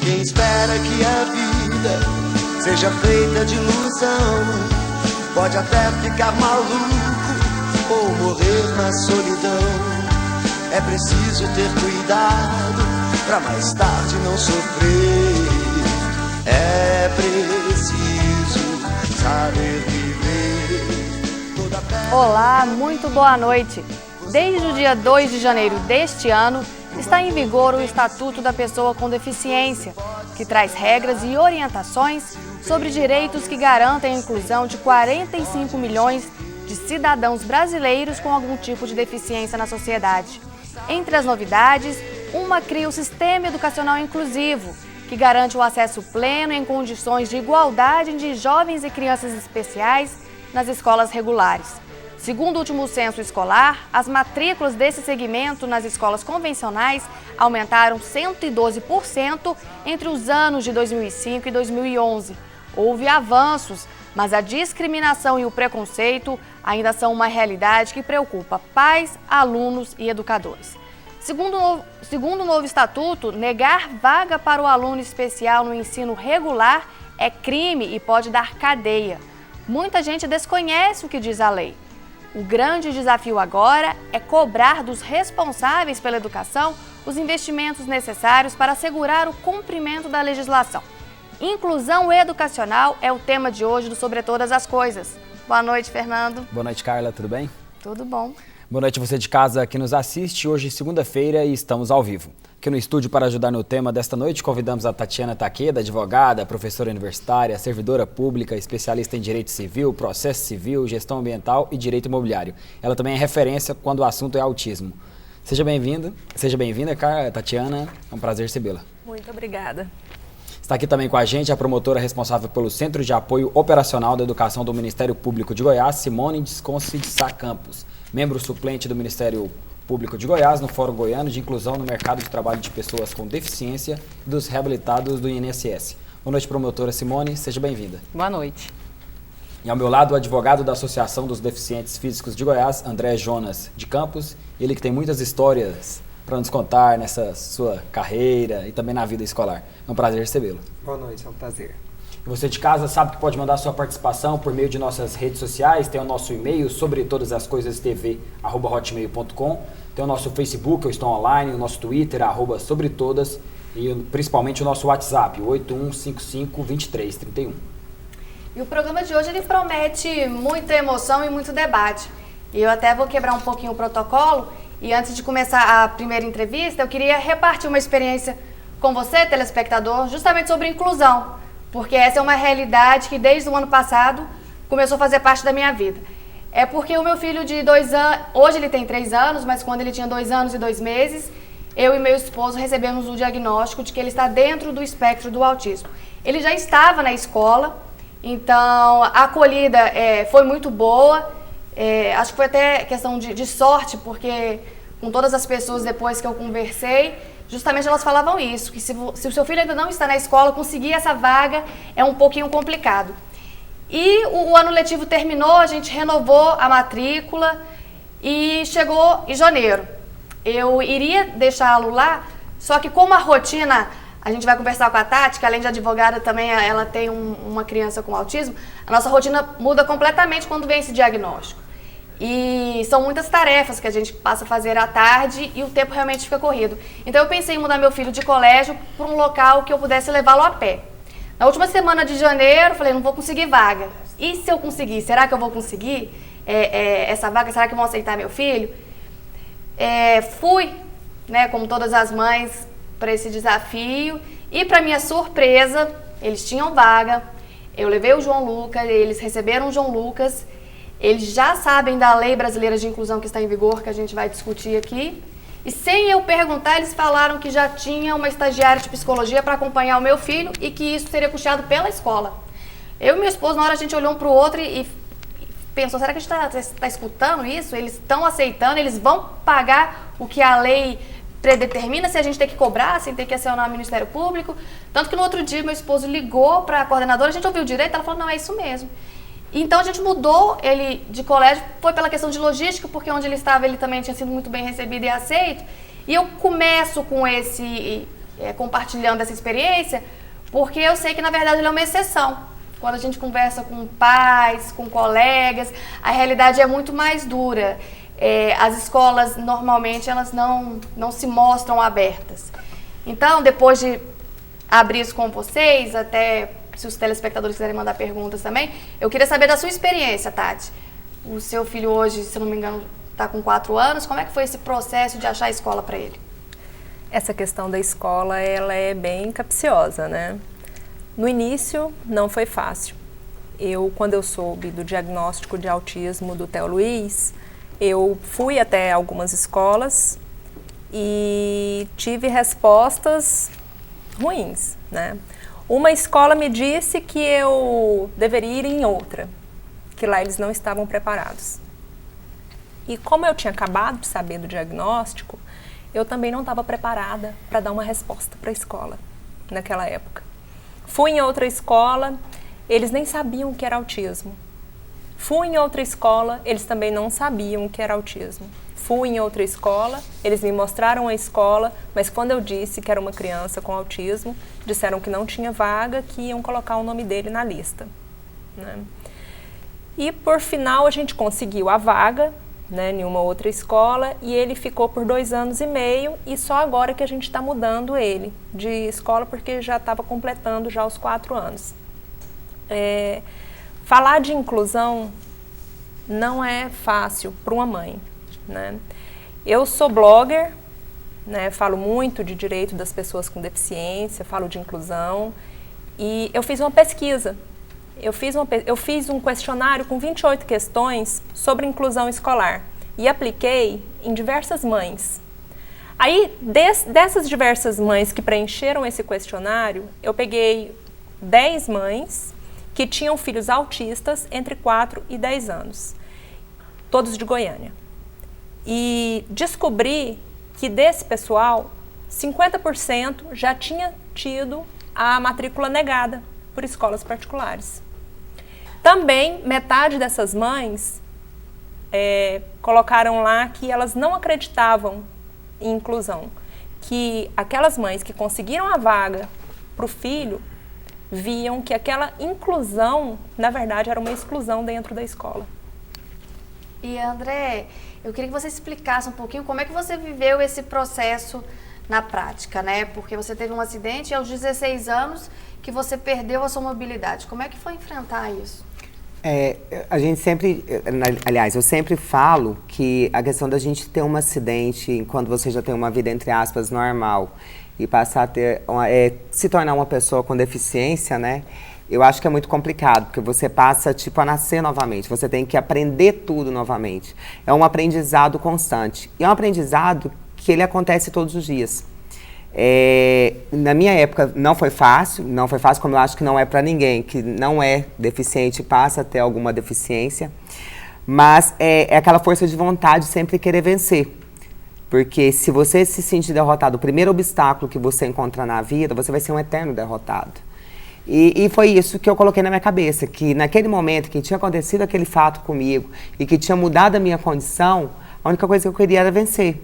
Quem espera que a vida seja feita de ilusão pode até ficar maluco ou morrer na solidão. É preciso ter cuidado pra mais tarde não sofrer. É preciso saber viver. Olá, muito boa noite. Desde o dia 2 de janeiro deste ano, está em vigor o Estatuto da Pessoa com Deficiência, que traz regras e orientações sobre direitos que garantem a inclusão de 45 milhões de cidadãos brasileiros com algum tipo de deficiência na sociedade. Entre as novidades, uma cria o Sistema Educacional Inclusivo, que garante o acesso pleno em condições de igualdade de jovens e crianças especiais nas escolas regulares. Segundo o último censo escolar, as matrículas desse segmento nas escolas convencionais aumentaram 112% entre os anos de 2005 e 2011. Houve avanços, mas a discriminação e o preconceito ainda são uma realidade que preocupa pais, alunos e educadores. Segundo o novo estatuto, negar vaga para o aluno especial no ensino regular é crime e pode dar cadeia. Muita gente desconhece o que diz a lei. O grande desafio agora é cobrar dos responsáveis pela educação os investimentos necessários para assegurar o cumprimento da legislação. Inclusão educacional é o tema de hoje do Sobre Todas as Coisas. Boa noite, Fernando. Boa noite, Carla. Tudo bem? Tudo bom. Boa noite você de casa que nos assiste. Hoje, segunda-feira, e estamos ao vivo. Aqui no estúdio para ajudar no tema desta noite, convidamos a Tatiana Takeda, advogada, professora universitária, servidora pública, especialista em direito civil, processo civil, gestão ambiental e direito imobiliário. Ela também é referência quando o assunto é autismo. Seja bem-vinda, Tatiana. É um prazer recebê-la. Muito obrigada. Está aqui também com a gente a promotora responsável pelo Centro de Apoio Operacional da Educação do Ministério Público de Goiás, Simone Desconce de Sá Campos, membro suplente do Ministério Público de Goiás no Fórum Goiano de Inclusão no Mercado de Trabalho de Pessoas com Deficiência e dos Reabilitados do INSS. Boa noite, promotora Simone, seja bem-vinda. Boa noite. E ao meu lado, o advogado da Associação dos Deficientes Físicos de Goiás, André Jonas de Campos, ele que tem muitas histórias para nos contar nessa sua carreira e também na vida escolar. É um prazer recebê-lo. Boa noite, é um prazer. E você de casa sabe que pode mandar sua participação por meio de nossas redes sociais, tem o nosso e-mail sobre todas as coisas tv@hotmail.com, tem o nosso Facebook, eu estou online, o nosso Twitter, @sobretodas e principalmente o nosso WhatsApp, 81552331. E o programa de hoje ele promete muita emoção e muito debate. E eu até vou quebrar um pouquinho o protocolo e antes de começar a primeira entrevista, eu queria repartir uma experiência com você, telespectador, justamente sobre inclusão. Porque essa é uma realidade que desde o ano passado começou a fazer parte da minha vida. É porque o meu filho de 2 anos, hoje ele tem 3 anos, mas quando ele tinha 2 anos e 2 meses, eu e meu esposo recebemos o diagnóstico de que ele está dentro do espectro do autismo. Ele já estava na escola, então a acolhida foi muito boa, acho que foi até questão de sorte, porque com todas as pessoas depois que eu conversei, justamente elas falavam isso, que se o seu filho ainda não está na escola, conseguir essa vaga é um pouquinho complicado. E o ano letivo terminou, a gente renovou a matrícula e chegou em janeiro. Eu iria deixá-lo lá, só que como a rotina, a gente vai conversar com a Tati, que além de advogada também ela tem uma criança com autismo, a nossa rotina muda completamente quando vem esse diagnóstico. E são muitas tarefas que a gente passa a fazer à tarde e o tempo realmente fica corrido. Então eu pensei em mudar meu filho de colégio para um local que eu pudesse levá-lo a pé. Na última semana de janeiro, falei, não vou conseguir vaga. E se eu conseguir? Será que eu vou conseguir essa vaga? Será que vão aceitar meu filho? Fui, né, como todas as mães, para esse desafio. E para minha surpresa, eles tinham vaga. Eu levei o João Lucas, eles receberam o João Lucas. Eles já sabem da Lei Brasileira de Inclusão que está em vigor, que a gente vai discutir aqui. E sem eu perguntar, eles falaram que já tinha uma estagiária de psicologia para acompanhar o meu filho e que isso seria custeado pela escola. Eu e meu esposo, na hora a gente olhou um para o outro e pensou, será que a gente está escutando isso? Eles estão aceitando, eles vão pagar o que a lei predetermina, se a gente tem que cobrar, sem ter que acionar o Ministério Público. Tanto que no outro dia meu esposo ligou para a coordenadora, a gente ouviu direito, ela falou, não, é isso mesmo. Então a gente mudou ele de colégio, foi pela questão de logística, porque onde ele estava ele também tinha sido muito bem recebido e aceito. E eu começo com esse compartilhando essa experiência, porque eu sei que, na verdade, ele é uma exceção. Quando a gente conversa com pais, com colegas, a realidade é muito mais dura. As escolas, normalmente, elas não se mostram abertas. Então, depois de abrir isso com vocês, até se os telespectadores quiserem mandar perguntas também, eu queria saber da sua experiência, Tati. O seu filho hoje, se não me engano, está com 4 anos. Como é que foi esse processo de achar a escola para ele? Essa questão da escola, ela é bem capciosa, né? No início, não foi fácil. Quando eu soube do diagnóstico de autismo do Theo Luiz, eu fui até algumas escolas e tive respostas ruins, né? Uma escola me disse que eu deveria ir em outra, que lá eles não estavam preparados. E como eu tinha acabado de saber do diagnóstico, eu também não estava preparada para dar uma resposta para a escola naquela época. Fui em outra escola, eles nem sabiam o que era autismo. Fui em outra escola, eles também não sabiam o que era autismo. Fui em outra escola, eles me mostraram a escola, mas quando eu disse que era uma criança com autismo, disseram que não tinha vaga, que iam colocar o nome dele na lista, né? E por final a gente conseguiu a vaga, né, em uma outra escola, e ele ficou por 2 anos e meio, e só agora que a gente está mudando ele de escola, porque já estava completando já os 4 anos. Falar de inclusão não é fácil para uma mãe, né? Eu sou blogger, né, falo muito de direito das pessoas com deficiência, falo de inclusão, e eu fiz uma pesquisa. Eu fiz um questionário com 28 questões sobre inclusão escolar e apliquei em diversas mães. Aí, dessas diversas mães que preencheram esse questionário, eu peguei 10 mães que tinham filhos autistas entre 4 e 10 anos, todos de Goiânia. E descobri que desse pessoal, 50% já tinha tido a matrícula negada por escolas particulares. Também, metade dessas mães colocaram lá que elas não acreditavam em inclusão, que aquelas mães que conseguiram a vaga para o filho viam que aquela inclusão, na verdade, era uma exclusão dentro da escola. E, André, eu queria que você explicasse um pouquinho como é que você viveu esse processo na prática, né? Porque você teve um acidente e aos 16 anos que você perdeu a sua mobilidade. Como é que foi enfrentar isso? A gente sempre, aliás, eu sempre falo que a questão da gente ter um acidente quando você já tem uma vida, entre aspas, normal e passar a ter, se tornar uma pessoa com deficiência, né? Eu acho que é muito complicado, porque você passa, tipo, a nascer novamente. Você tem que aprender tudo novamente. É um aprendizado constante. E é um aprendizado que ele acontece todos os dias. Na minha época não foi fácil, como eu acho que não é para ninguém que não é deficiente passa a ter alguma deficiência, mas é aquela força de vontade de sempre querer vencer, porque se você se sentir derrotado, o primeiro obstáculo que você encontrar na vida, você vai ser um eterno derrotado. E foi isso que eu coloquei na minha cabeça, que naquele momento que tinha acontecido aquele fato comigo e que tinha mudado a minha condição, a única coisa que eu queria era vencer,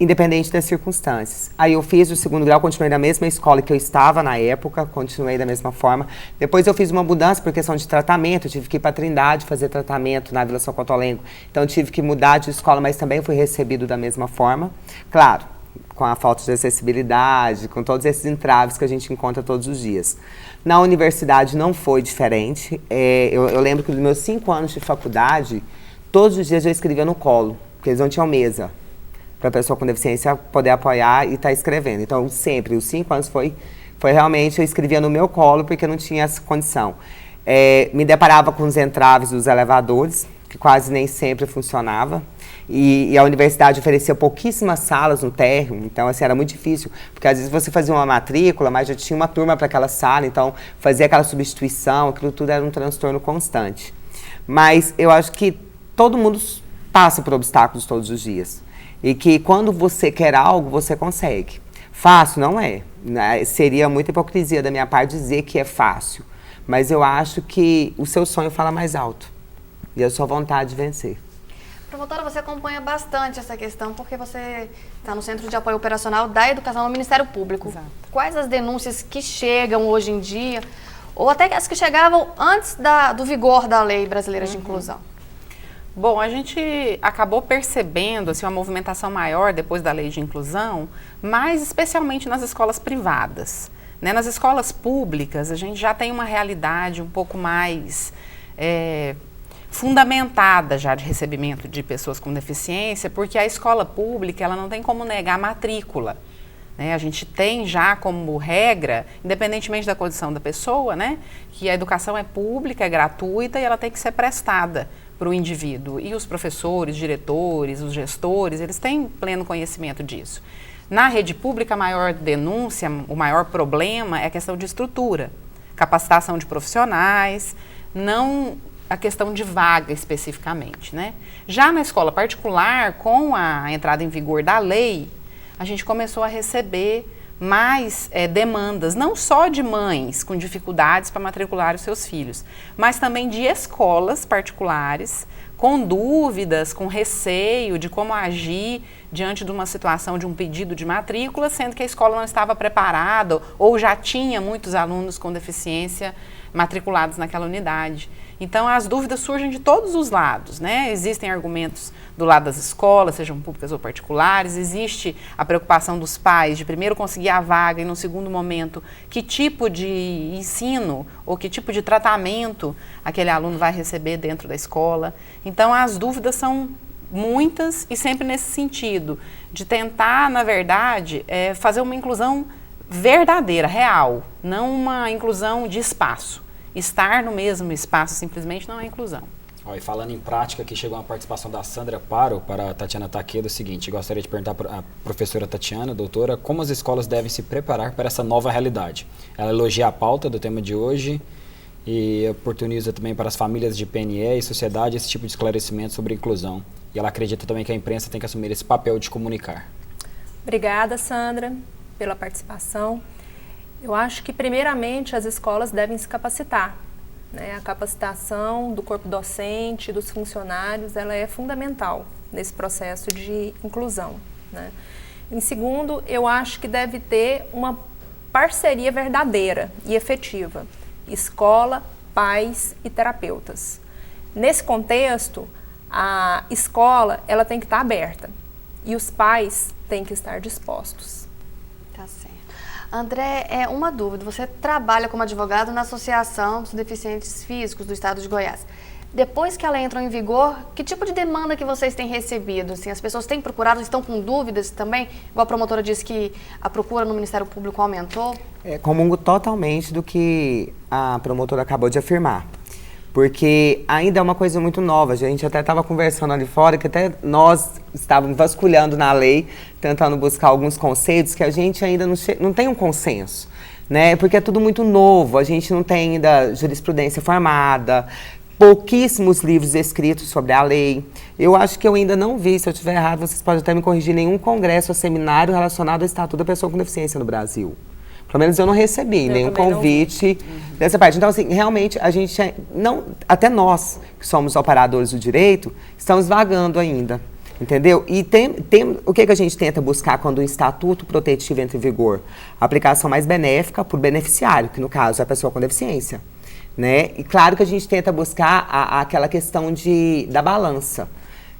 independente das circunstâncias. Aí eu fiz o 2º grau, continuei na mesma escola que eu estava na época, continuei da mesma forma. Depois eu fiz uma mudança por questão de tratamento, eu tive que ir para Trindade fazer tratamento na Vila São Cotolengo. Então eu tive que mudar de escola, mas também fui recebido da mesma forma. Claro, com a falta de acessibilidade, com todos esses entraves que a gente encontra todos os dias. Na universidade não foi diferente. Eu lembro que nos meus 5 anos de faculdade, todos os dias eu escrevia no colo, porque eles não tinham mesa para a pessoa com deficiência poder apoiar e estar escrevendo. Então, sempre, os 5 anos foi realmente, eu escrevia no meu colo, porque eu não tinha essa condição. Me deparava com os entraves dos elevadores, que quase nem sempre funcionava, e a universidade oferecia pouquíssimas salas no térreo, então, assim, era muito difícil, porque às vezes você fazia uma matrícula, mas já tinha uma turma para aquela sala, então, fazia aquela substituição, aquilo tudo era um transtorno constante. Mas eu acho que todo mundo passa por obstáculos todos os dias. E que quando você quer algo, você consegue. Fácil não é. Seria muita hipocrisia da minha parte dizer que é fácil. Mas eu acho que o seu sonho fala mais alto. E a sua vontade de vencer. Promotora, você acompanha bastante essa questão, porque você está no Centro de Apoio Operacional da Educação no Ministério Público. Exato. Quais as denúncias que chegam hoje em dia, ou até as que chegavam antes do vigor da Lei Brasileira de Inclusão? Bom, a gente acabou percebendo assim, uma movimentação maior depois da Lei de Inclusão, mas especialmente nas escolas privadas. Né? Nas escolas públicas, a gente já tem uma realidade um pouco mais fundamentada já de recebimento de pessoas com deficiência, porque a escola pública ela não tem como negar a matrícula. Né? A gente tem já como regra, independentemente da condição da pessoa, né, que a educação é pública, é gratuita e ela tem que ser prestada para o indivíduo. E os professores, diretores, os gestores, eles têm pleno conhecimento disso. Na rede pública, a maior denúncia, o maior problema é a questão de estrutura, capacitação de profissionais, não a questão de vaga especificamente, né? Já na escola particular, com a entrada em vigor da lei, a gente começou a receber mais demandas, não só de mães com dificuldades para matricular os seus filhos, mas também de escolas particulares com dúvidas, com receio de como agir diante de uma situação de um pedido de matrícula, sendo que a escola não estava preparada ou já tinha muitos alunos com deficiência matriculados naquela unidade. Então, as dúvidas surgem de todos os lados, né? Existem argumentos do lado das escolas, sejam públicas ou particulares, existe a preocupação dos pais de primeiro conseguir a vaga e, no segundo momento, que tipo de ensino ou que tipo de tratamento aquele aluno vai receber dentro da escola. Então, as dúvidas são muitas e sempre nesse sentido, de tentar, na verdade, fazer uma inclusão verdadeira, real, não uma inclusão de espaço. Estar no mesmo espaço simplesmente não é inclusão. E falando em prática, aqui chegou uma participação da Sandra Paro para a Tatiana Takeda, o seguinte: gostaria de perguntar para a professora Tatiana, doutora, como as escolas devem se preparar para essa nova realidade. Ela elogia a pauta do tema de hoje e oportuniza também para as famílias de PNE e sociedade esse tipo de esclarecimento sobre inclusão. E ela acredita também que a imprensa tem que assumir esse papel de comunicar. Obrigada, Sandra, pela participação. Eu acho que, primeiramente, as escolas devem se capacitar. Né? A capacitação do corpo docente, dos funcionários, ela é fundamental nesse processo de inclusão. Né? Em segundo, eu acho que deve ter uma parceria verdadeira e efetiva. Escola, pais e terapeutas. Nesse contexto, a escola ela tem que estar aberta e os pais têm que estar dispostos. Tá certo. André, uma dúvida. Você trabalha como advogado na Associação dos Deficientes Físicos do Estado de Goiás. Depois que ela entrou em vigor, que tipo de demanda que vocês têm recebido? Assim, as pessoas têm procurado, estão com dúvidas também? Igual a promotora disse que a procura no Ministério Público aumentou. Comungo totalmente do que a promotora acabou de afirmar. Porque ainda é uma coisa muito nova. A gente até estava conversando ali fora, que até nós estávamos vasculhando na lei, tentando buscar alguns conceitos que a gente ainda não tem um consenso, né? Porque é tudo muito novo, a gente não tem ainda jurisprudência formada, pouquíssimos livros escritos sobre a lei. Eu acho que eu ainda não vi, se eu estiver errado, vocês podem até me corrigir, nenhum congresso ou seminário relacionado ao Estatuto da Pessoa com Deficiência no Brasil. Pelo menos eu não recebi nenhum convite dessa parte. Então, assim, realmente, a gente não, até nós, que somos operadores do direito, estamos vagando ainda, entendeu? E o que a gente tenta buscar quando o estatuto protetivo entra em vigor? A aplicação mais benéfica por beneficiário, que no caso é a pessoa com deficiência, né? E claro que a gente tenta buscar aquela questão da balança,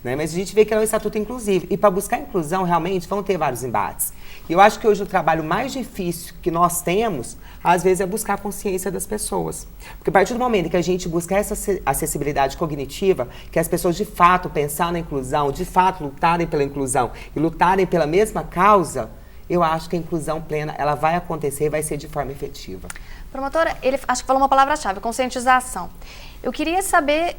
né? Mas a gente vê que é um estatuto inclusivo. E para buscar inclusão, realmente, vão ter vários embates. E eu acho que hoje o trabalho mais difícil que nós temos, às vezes, é buscar a consciência das pessoas. Porque a partir do momento que a gente busca essa acessibilidade cognitiva, que as pessoas de fato pensarem na inclusão, de fato lutarem pela inclusão e lutarem pela mesma causa, eu acho que a inclusão plena ela vai acontecer e vai ser de forma efetiva. Promotora, ele acho que falou uma palavra-chave, conscientização. Eu queria saber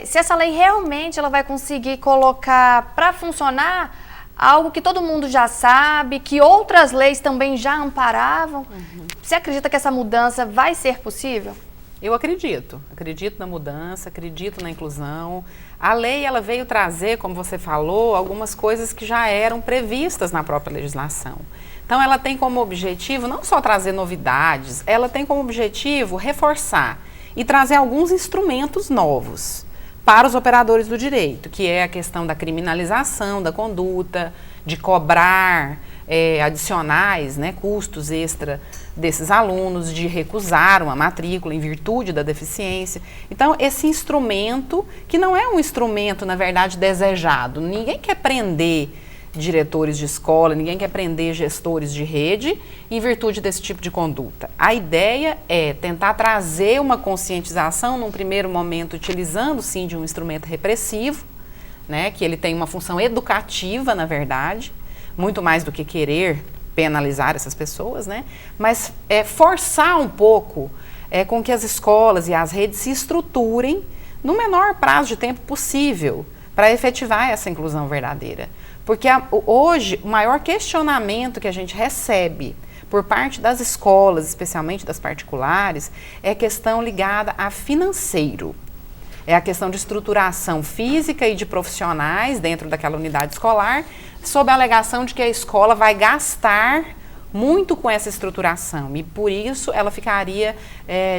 se essa lei realmente ela vai conseguir colocar para funcionar algo que todo mundo já sabe, que outras leis também já amparavam. Você acredita que essa mudança vai ser possível? Eu acredito na mudança, acredito na inclusão. A lei ela veio trazer, como você falou, algumas coisas que já eram previstas na própria legislação. Então ela tem como objetivo não só trazer novidades, ela tem como objetivo reforçar e trazer alguns instrumentos novos para os operadores do direito, que é a questão da criminalização da conduta, de cobrar adicionais, né, custos extra desses alunos, de recusar uma matrícula em virtude da deficiência. Então, esse instrumento, que não é um instrumento, na verdade, desejado, ninguém quer prender diretores de escola, ninguém quer prender gestores de rede em virtude desse tipo de conduta. A ideia é tentar trazer uma conscientização num primeiro momento, utilizando sim de um instrumento repressivo, né, que ele tem uma função educativa, na verdade, muito mais do que querer penalizar essas pessoas, né, mas forçar um pouco com que as escolas e as redes se estruturem no menor prazo de tempo possível para efetivar essa inclusão verdadeira. Porque hoje, o maior questionamento que a gente recebe por parte das escolas, especialmente das particulares, é questão ligada a financeiro. É a questão de estruturação física e de profissionais dentro daquela unidade escolar, sob a alegação de que a escola vai gastar muito com essa estruturação e por isso ela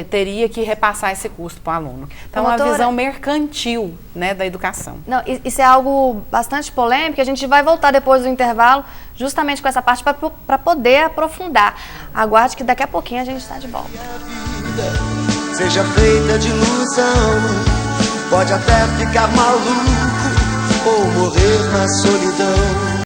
teria que repassar esse custo para o aluno. Então, uma visão mercantil, né, da educação. Não, isso é algo bastante polêmico, a gente vai voltar depois do intervalo justamente com essa parte para poder aprofundar. Aguarde que daqui a pouquinho a gente está de volta. Seja feita de ilusão, pode até ficar maluco ou morrer na solidão.